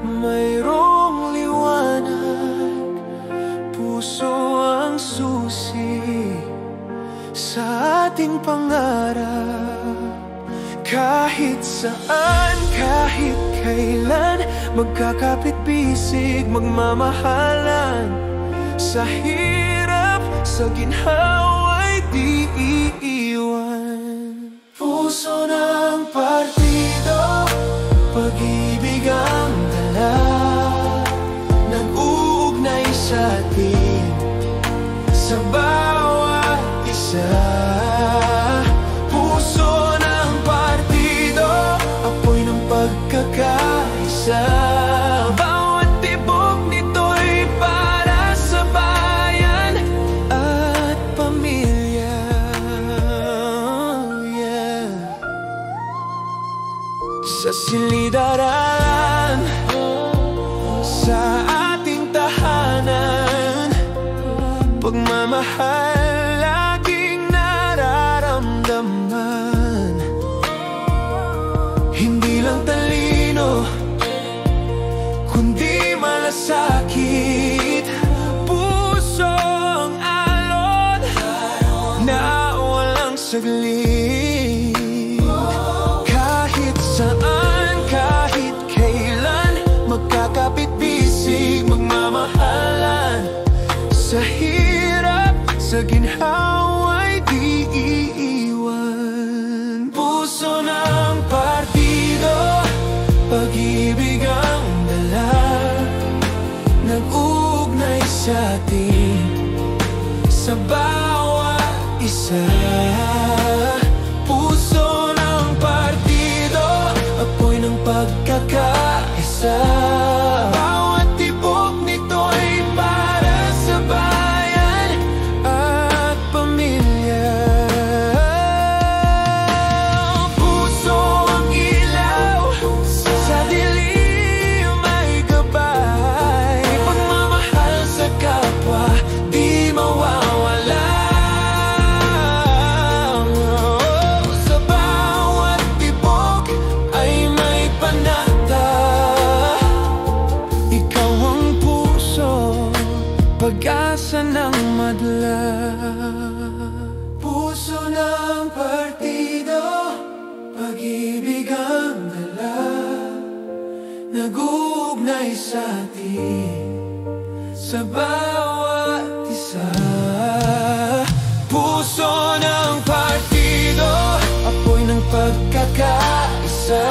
mayroong liwanag. Puso ang susi sa ating pangarap. Kahit saan, kahit kailan, magkakapit-bisig, magmamahalan. Sa hirap, sa ginhawa'y di iiwan. Puso ng partido, pag-ibig ang dala, nag-uugnay sa atin, sa bawat isa. Puso ng partido, apoy ng pagkakaisa. Bawat tibok nito'y para sa bayan at pamilya. Yeah. Sa silid-aralan, sa ating tahanan, pagmamahal laging nararamdaman. Hindi lang talino, kundi malasakit. Pusong alon na walang saglit. Kahit saan, kahit kailan, magkakapit-bisig, magmamahalan. Sa hirap, sa ginhawa'y di iiwan. Puso ng partido, pag-ibig ang dala, nag-uugnay sa atin, sa bawat isa. Puso ng partido, apoy ng pagkakaisa. Bawat tibok nito'y para sa bayan at pamilya. Puso ang ilaw, sa dilim ay gabay. Pagmamahal sa kapwa, di mawawala. Sa bawat tibok ay may panata. Ikaw ang puso, pag-asa ng madla. Puso ng partido, pag-ibig ang dala, nag-uugnay sa atin, sa bawat isa. Puso ng partido, apoy ng pagkakaisa.